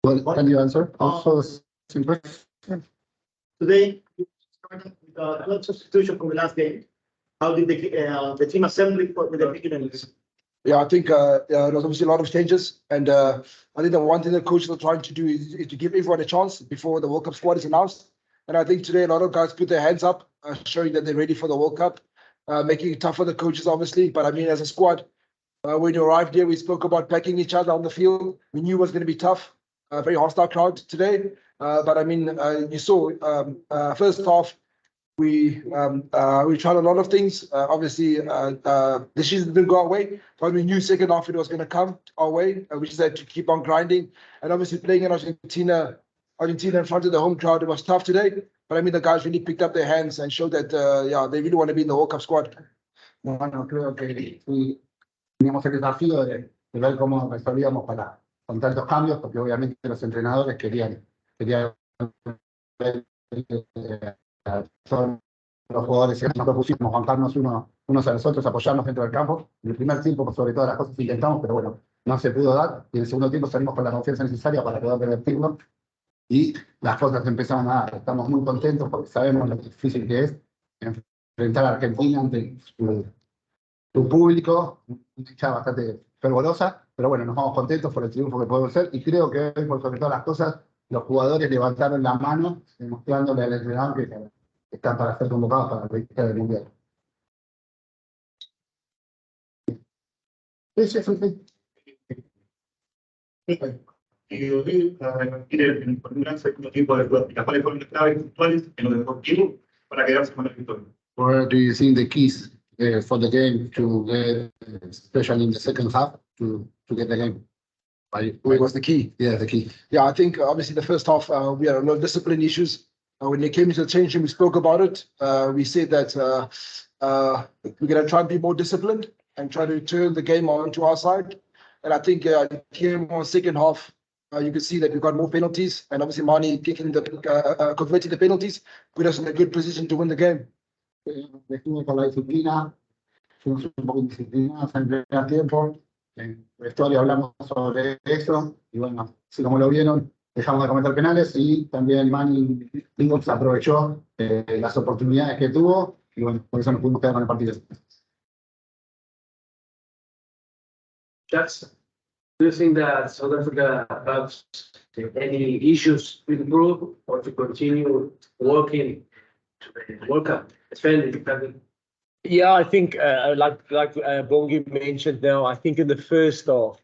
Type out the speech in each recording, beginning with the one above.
Well, can you answer? Also, simple. Today, you started with a substitution from the last game. How did the team assembly for the beginning? Yeah, I think there's obviously a lot of changes, and I think the one thing the coaches are trying to do is to give everyone a chance before the World Cup squad is announced. And I think today a lot of guys put their hands up, showing that they're ready for the World Cup, making it tough for the coaches, obviously. But I mean, as a squad, when you arrived here, we spoke about backing each other on the field. We knew it was going to be tough, very hostile crowd today. But I mean, you saw first half. We tried a lot of things. Obviously, the season didn't go our way, but we knew second half it was going to come our way. We just had to keep on grinding. And obviously, playing in Argentina in front of the home crowd, it was tough today. But I mean, the guys really picked up their hands and showed that, they really want to be in the World Cup squad. Bueno, creo que sí, teníamos el desafío de ver cómo resolvíamos para con tantos cambios, porque obviamente los entrenadores querían ver son los jugadores que nos propusimos bancarnos unos a los otros, apoyarnos dentro del campo. En el primer tiempo, sobre todas las cosas intentamos, pero bueno, no se pudo dar. Y en el segundo tiempo salimos con la confianza necesaria para poder revertirlo. Y las cosas empezaron a dar. Estamos muy contentos porque sabemos lo difícil que es enfrentar a Argentina ante su público, una hinchada bastante fervorosa. Pero bueno, nos vamos contentos por el triunfo que podemos hacer. Y creo que hoy, por sobre todas las cosas, los jugadores levantaron la mano, demostrándole al entrenador que están para ser convocados para la lista del Mundial. Sí. Un gran segundo tiempo de Sudáfrica. ¿Cuáles fueron las claves puntuales en lo deportivo para quedarse con la victoria? Where do you think the keys for the game to get, especially in the second half, to get the game? Where was the key? Yeah, the key. Yeah, I think obviously the first half we had a lot of discipline issues. When they came into the change room, we spoke about it. We said that we're going to try and be more disciplined and try to turn the game onto our side. And I think here on second half, you can see that we've got more penalties, and obviously Mani converting the penalties put us in a good position to win the game. Estuve con la disciplina, fuimos un poco indisciplinados en el primer tiempo. En la historia hablamos sobre eso, y bueno, así como lo vieron, dejamos de cometer penales y también Mani Springboks aprovechó las oportunidades que tuvo, y bueno, por eso nos pudimos quedar con el partido. Just, do you think that South Africa has any issues to improve or to continue working to the World Cup? Yeah, I think like Bongi mentioned now, I think in the first half,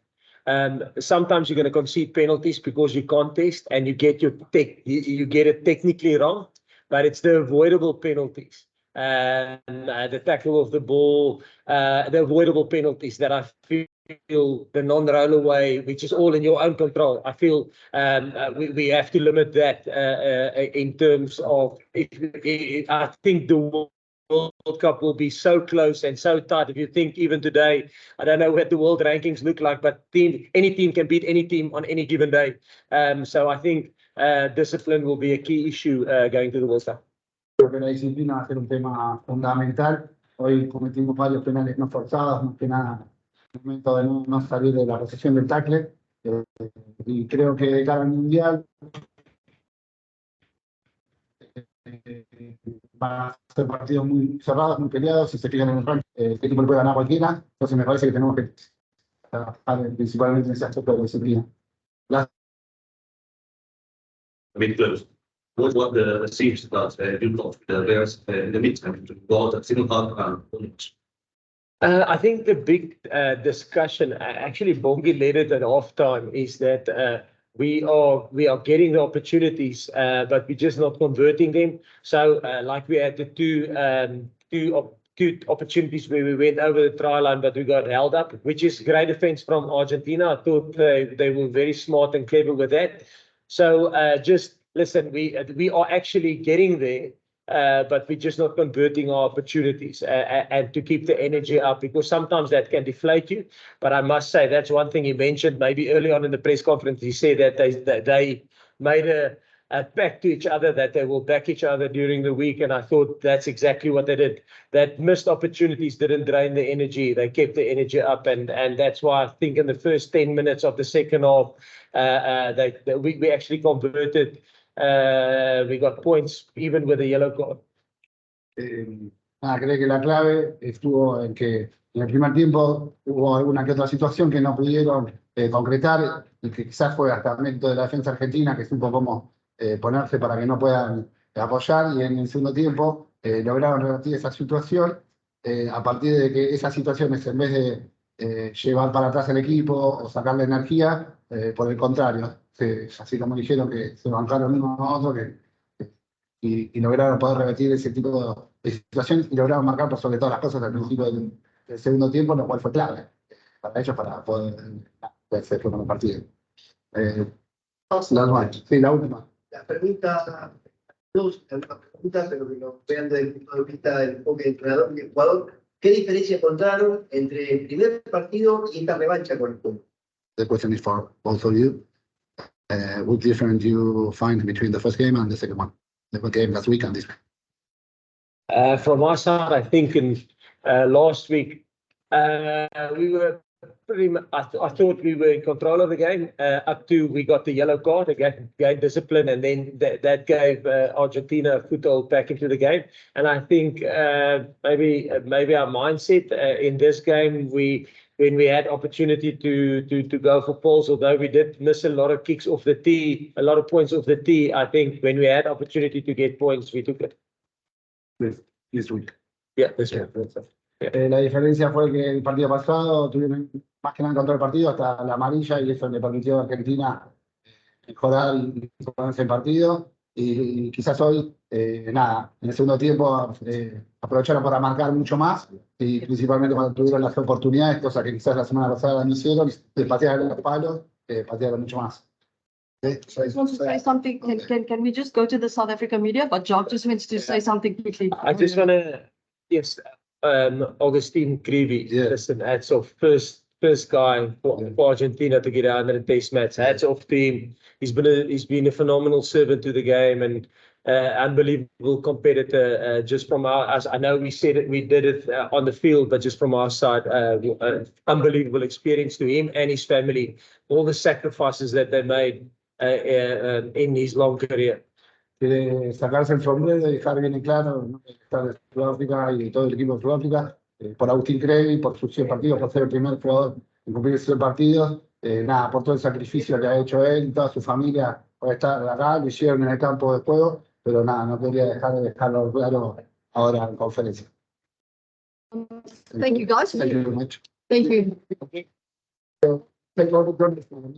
sometimes you're going to concede penalties because you contest and you get you get it technically wrong, but it's the avoidable penalties. The tackle of the ball, the avoidable penalties that I feel the non-roll away, which is all in your own control. I feel we have to limit that in terms of, I think the World Cup will be so close and so tight. If you think even today, I don't know what the world rankings look like, but any team can beat any team on any given day. So I think discipline will be a key issue going to the World Cup. Creo que la disciplina va a ser un tema fundamental. Hoy cometimos varios penales no forzados, más que nada en el momento de no salir de la posición del tackle. Y creo que de cara al Mundial van a ser partidos muy cerrados, muy peleados. Si se fijan en el ranking, este equipo le puede ganar a cualquiera. Entonces me parece que tenemos que trabajar principalmente en ese aspecto de la disciplina. What the seems that you got the players in the midterm to go to single half I think the big discussion, actually Bongi led it at halftime, is that we are getting the opportunities, but we're just not converting them. So like we had the two opportunities where we went over the try line, but we got held up, which is great defense from Argentina. I thought they were very smart and clever with that. So just listen, we are actually getting there, but we're just not converting our opportunities and to keep the energy up, because sometimes that can deflate you. But I must say, that's one thing he mentioned maybe early on in the press conference. He said that they made back to each other, that they will back each other during the week. And I thought that's exactly what they did. That missed opportunities didn't drain the energy. They kept the energy up. And that's why I think in the first 10 minutes of the second half, we actually converted. We got points even with a yellow card. Creo que la clave estuvo en que en el primer tiempo hubo alguna que otra situación que no pudieron concretar y que quizás fue hasta mérito de la defensa argentina, que supo cómo ponerse para que no puedan apoyar, y en el segundo tiempo lograron revertir esa situación a partir de que esas situaciones, en vez de llevar para atrás el equipo o sacarle energía, por el contrario, así como dijeron que se bancaron uno a otro, y lograron poder revertir ese tipo de situaciones y lograron marcar por sobre todas las cosas al principio del segundo tiempo, lo cual fue clave para ellos para poder hacer con el partido. La última. La pregunta, una pregunta, pero que nos vean desde el punto de vista del enfoque del entrenador y el jugador. ¿Qué diferencia encontraron entre el primer partido y esta revancha con el Puebla? The question is for both of you. What difference you find between the first game and the second one? The game last week and this week? From our side, I think in last week, we were pretty much, I thought we were in control of the game up to we got the yellow card, again discipline, and then that gave Argentina a foothold back into the game. And I think maybe our mindset in this game, when we had opportunity to go for poles, although we did miss a lot of kicks off the tee, a lot of points off the tee, I think when we had opportunity to get points, we took it. This week. Yeah, this week. La diferencia fue que el partido pasado tuvieron más que nada contra el partido hasta la amarilla, y eso le permitió a Argentina mejorar y ponerse en partido. Y quizás hoy, nada, en el segundo tiempo aprovecharon para marcar mucho más, y principalmente cuando tuvieron las oportunidades, cosa que quizás la semana pasada no hicieron, de patear los palos, patearon mucho más. I just want to say something. Can we just go to the South Africa media? But Jock just wants to say something quickly. I just want to, yes, Augustine Creevy, listen, hats off, first guy for Argentina to get 100 test match. Hats off to him. He's been a phenomenal servant to the game and unbelievable competitor. Just from us, I know we said it, we did it on the field, but just from our side, unbelievable experience to him and his family. All the sacrifices that they made in his long career. Quiere sacarse el sombrero y dejar bien en claro, ¿no?, estar de Sudáfrica y todo el equipo de Sudáfrica, por Agustín Crevi, por sus 100 partidos, por ser el primer jugador en cumplir 100 partidos, nada, por todo el sacrificio que ha hecho él y toda su familia por estar acá, lo hicieron en el campo de juego, pero nada, no quería dejarlo claro ahora en conferencia. Thank you, guys. Thank you very much. Thank you. Thank you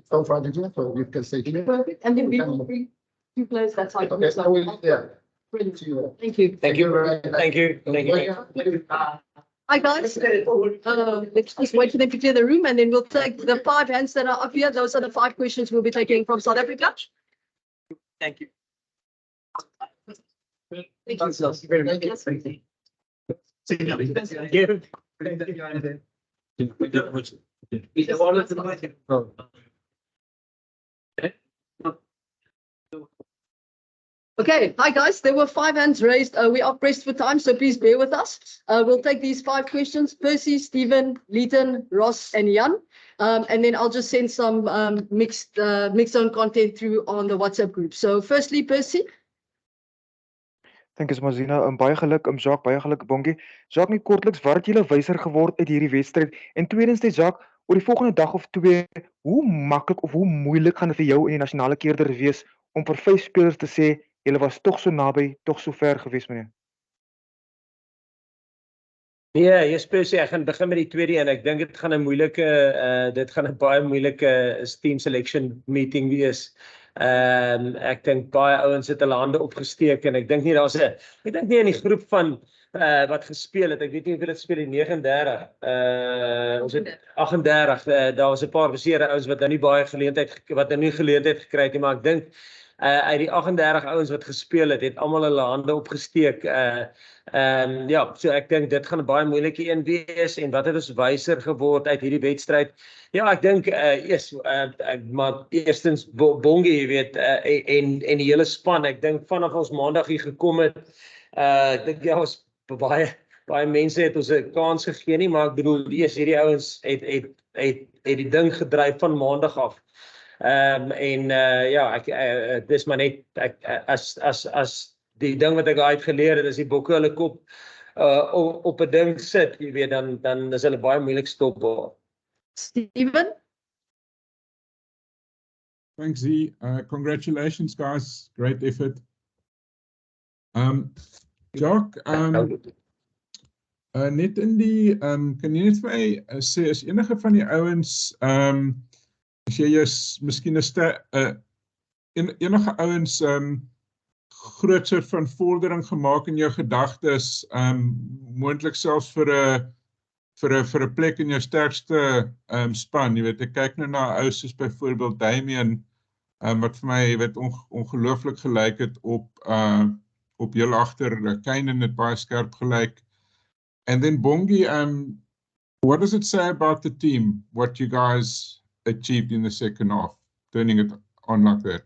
for Argentina, so you can stay here. Perfect. And then we will bring two players that side. Okay, so we'll be there. Brilliant. See you. Thank you. Thank you. Hi, guys. Let's just wait for them to clear the room, and then we'll take the 5 hands that are up here. Those are the 5 questions we'll be taking from South Africa. Thank you. Thank you very much. Okay, hi guys, there were 5 hands raised. We are pressed for time, so please bear with us. We'll take these 5 questions: Percy, Stephen, Leighton, Ross, and Jan. And then I'll just send some mixed zone content through on the WhatsApp group. So firstly, Percy. Thank you so much, Zina. Baie geluk, Jacques, baie geluk, Bongie. Jacques, nie kortliks, waar het julle wyser geword uit hierdie wedstryd? En tweedens, Jacques, oor die volgende dag of 2, hoe maklik of hoe moeilik gaan dit vir jou en die nasionale keerder wees om vir 5 spelers te sê, julle was tog so naby, tog so ver gewees, meneer? Ja, Percy, ek gaan begin met die tweede en ek dink dit gaan 'n baie moeilike team selection meeting wees. Ek dink baie ouens het hulle hande opgesteek en ek dink nie in die groep van wat gespeel het, ek weet nie hoeveel het speel in 39, ons het 38, daar was 'n paar beseerde ouens wat nou nie geleentheid gekry het nie, maar ek dink uit die 38 ouens wat gespeel het almal hulle hande opgesteek. Ja, so ek dink dit gaan 'n baie moeilike een wees en wat het ons wyser geword uit hierdie wedstryd? Ja, ek dink maar eerstens Bongie, jy weet, en die hele span. Ek dink vanaf ons maandag hier gekom het, ek dink ja, ons baie mense het ons 'n kans gegee nie, maar ek bedoel eers hierdie ouens het die ding gedryf van maandag af. Ja, dis maar net as die ding wat ek uitgeleer het, is die bokke hulle kop op 'n ding sit, jy weet, dan is hulle baie moeilik stopbaar. Steven? Thanks, Z. Congratulations, guys. Great effort. Jock, net in die, kan jy net vir my sê, as enige van die ouens, as jy miskien enige ouens groot soort van vordering gemaak in jou gedagtes, moontlik selfs vir 'n plek in jou sterkste span. Jy weet, ek kyk nou na ou soos byvoorbeeld Damian, wat vir my ongelooflik gelyk het op heel agter Kane het baie skerp gelyk. And then Bongi, what does it say about the team, what you guys achieved in the second half, turning it on like that?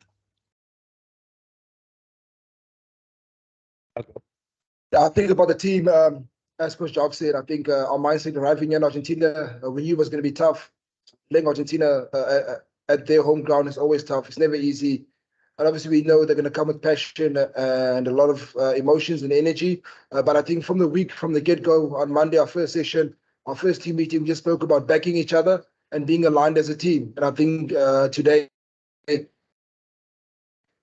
I think about the team, as Coach Jock said, I think our mindset arriving in Argentina, we knew it was going to be tough. Playing Argentina at their home ground is always tough. It's never easy. And obviously we know they're going to come with passion and a lot of emotions and energy. But I think from the get-go on Monday, our first session, our first team meeting, we just spoke about backing each other and being aligned as a team. And I think today,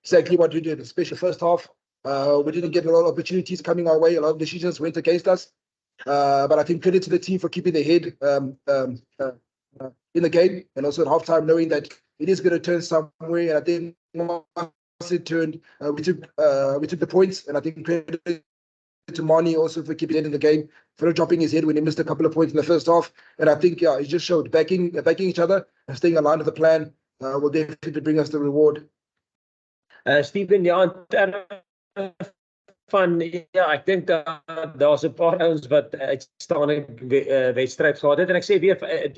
exactly what we did, especially first half. We didn't get a lot of opportunities coming our way. A lot of decisions went against us. But I think credit to the team for keeping their head in the game, and also at halftime knowing that it is going to turn somewhere. And I think once it turned, we took the points, and I think credit to Mani also for keeping it in the game, for not dropping his head when he missed a couple of points in the first half. And I think it just showed backing each other and staying aligned with the plan will definitely bring us the reward. Steven, ja, ek dink daar's 'n paar ouens wat uitstaande wedstryd gehad het, en ek sê weer,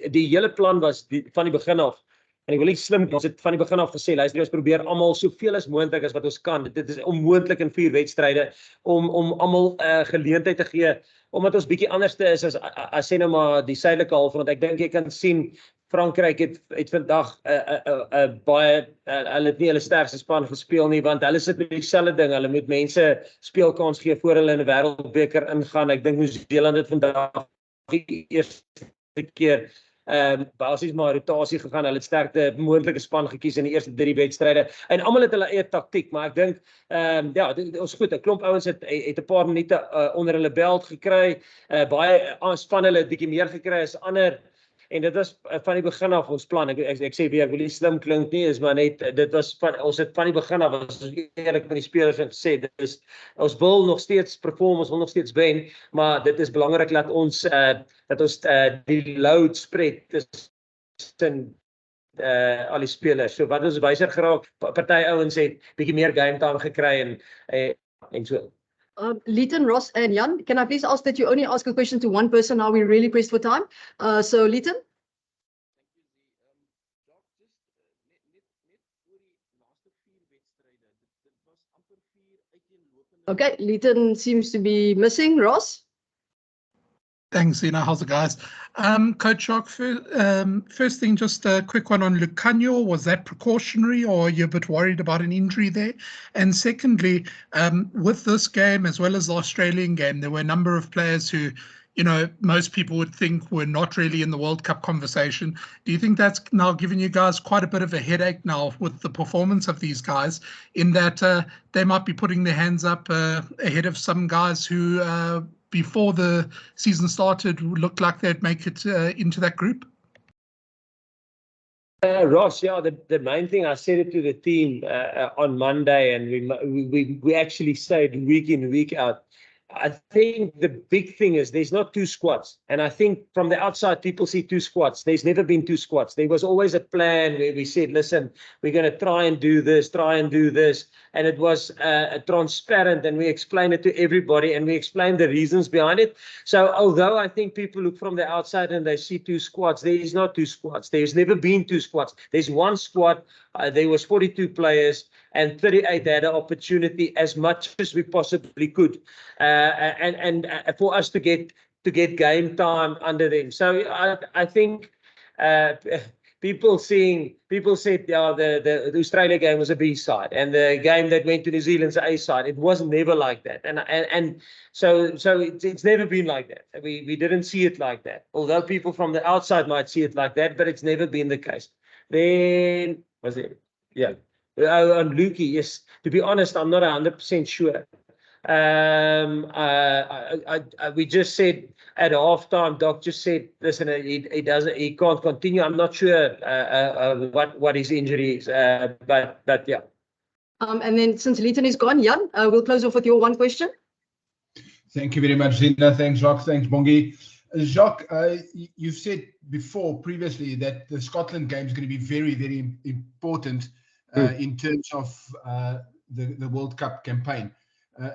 die hele plan was van die begin af, en ek wil nie slim, ons het van die begin af gesê, luister, ons probeer almal soveel as moontlik as wat ons kan. Dit is onmoontlik in 4 wedstryde om almal geleentheid te gee, omdat ons bietjie anderste is as sê nou maar die suidelike halfrond. Ek dink jy kan sien Frankryk het vandag baie, hulle het nie hulle sterkste span gespeel nie, want hulle sit met dieselfde ding, hulle moet mense speelkans gee voor hulle in 'n wêreldbeker ingaan. Ek dink Nieu-Seeland het vandag die eerste keer basies maar rotasie gegaan, hulle het sterkte moontlike span gekies in die eerste 3 wedstryde, en almal het hulle eie taktiek, maar ek dink, ja, ons goed, 'n klomp ouens het 'n paar minute onder hulle belt gekry, baie span hulle het bietjie meer gekry as ander. En dit was van die begin af ons plan. Ek sê weer, ek wil nie slim klink nie, is maar net, dit was ons het van die begin af, as ons eerlik met die spelers en gesê, ons wil nog steeds perform, ons wil nog steeds wen, maar dit is belangrik dat ons die load spread tussen al die spelers. So wat ons wyser geraak, party ouens het bietjie meer game time gekry en so. Leighton, Ross, and Jan, can I please ask that you only ask a question to one person? Now we're really pressed for time. So, Leighton? Okay, Leighton seems to be missing. Ross? Thanks, Zina. How's it, guys? Coach Jock, first thing, just a quick one on Lucanio. Was that precautionary, or are you a bit worried about an injury there? And secondly, with this game, as well as the Australian game, there were a number of players who, you know, most people would think were not really in the World Cup conversation. Do you think that's now given you guys quite a bit of a headache now with the performance of these guys, in that they might be putting their hands up ahead of some guys who before the season started looked like they'd make it into that group? Ross, yeah, the main thing, I said it to the team on Monday, and we actually said week in, week out, I think the big thing is there's not two squads. And I think from the outside, people see two squads. There's never been two squads. There was always a plan where we said, listen, we're going to try and do this. And it was transparent, and we explained it to everybody, and we explained the reasons behind it. So although I think people look from the outside and they see two squads, there is not two squads. There's never been two squads. There's one squad. There was 42 players, and 38 had an opportunity as much as we possibly could, and for us to get game time under them. So I think people said, yeah, the Australia game was a B side, and the game that went to New Zealand's A side. It was never like that, and so it's never been like that. We didn't see it like that. Although people from the outside might see it like that, but it's never been the case. Then was it? Yeah. On Lukey, yes. To be honest, I'm not 100% sure. We just said at halftime, Doc just said, listen, he can't continue. I'm not sure what his injury is, but yeah. And then since Leighton is gone, Jan, we'll close off with your one question. Thank you very much, Zina. Thanks, Jacques. Thanks, Bongi. Jacques, you've said previously that the Scotland game is going to be very, very important in terms of the World Cup campaign.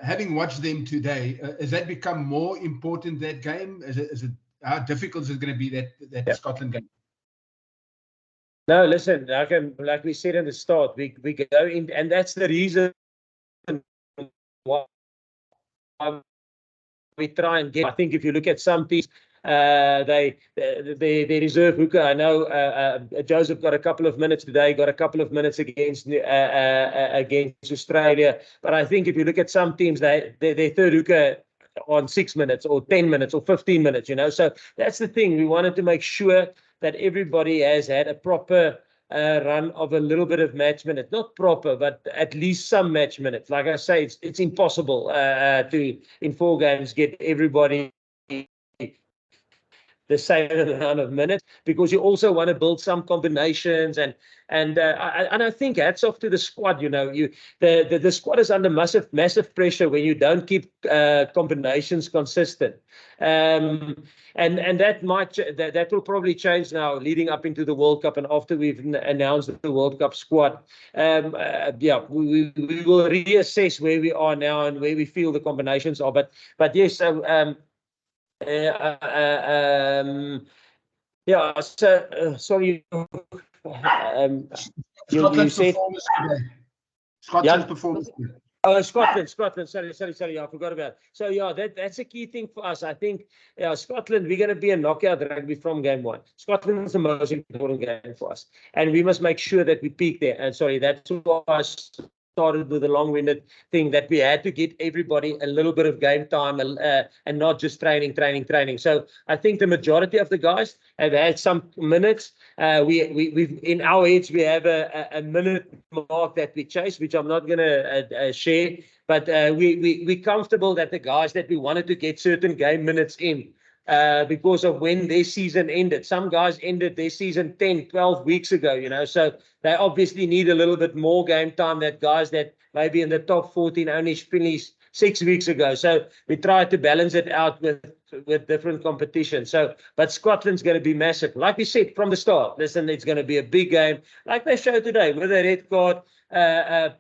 Having watched them today, has that become more important, that game? How difficult is it going to be, that Scotland game? No, listen, like we said in the start, we go in, and that's the reason why we try and get. I think if you look at some teams, they reserve hooker. I know Joseph got a couple of minutes today, got a couple of minutes against Australia. But I think if you look at some teams, their third hooker on 6 minutes or 10 minutes or 15 minutes, So that's the thing. We wanted to make sure that everybody has had a proper run of a little bit of match minutes. Not proper, but at least some match minutes. Like I say, it's impossible to, in 4 games, get everybody the same amount of minutes, because you also want to build some combinations, and I think hats off to the squad. The squad is under massive pressure when you don't keep combinations consistent, and that will probably change now leading up into the World Cup, and after we've announced the World Cup squad. Yeah, we will reassess where we are now and where we feel the combinations are. But yes, yeah, so sorry. Scotland's said, performance today. Scotland's performance today. Oh, Scotland. Sorry. I forgot about it. So yeah, that's a key thing for us. I think Scotland, we're going to be a knockout rugby from game 1. Scotland is the most important game for us, and we must make sure that we peak there. And sorry, that's why I started with a long-winded thing, that we had to get everybody a little bit of game time and not just training. So I think the majority of the guys have had some minutes. We've in our heads, we have a minute mark that we chase, which I'm not going to share. But we're comfortable that the guys that we wanted to get certain game minutes in, because of when their season ended. Some guys ended their season 10, 12 weeks ago, so they obviously need a little bit more game time than guys that maybe in the top 14 only finished 6 weeks ago. So we try to balance it out with different competitions. But Scotland's going to be massive. Like we said from the start, listen, it's going to be a big game, like they showed today with a red card.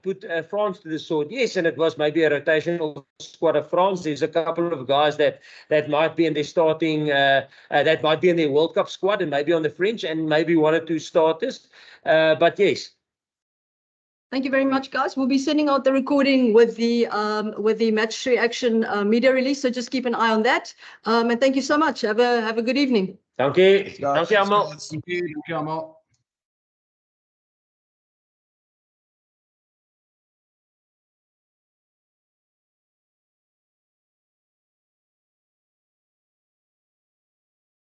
Put France to the sword. Yes, and it was maybe a rotational squad of France. There's a couple of guys that might be in their starting, that might be in their World Cup squad, and maybe on the French, and maybe 1 or 2 starters. But yes. Thank you very much, guys. We'll be sending out the recording with the match reaction media release. So just keep an eye on that. And thank you so much. Have a good evening. Dank je. Dank je allemaal. Dank je allemaal.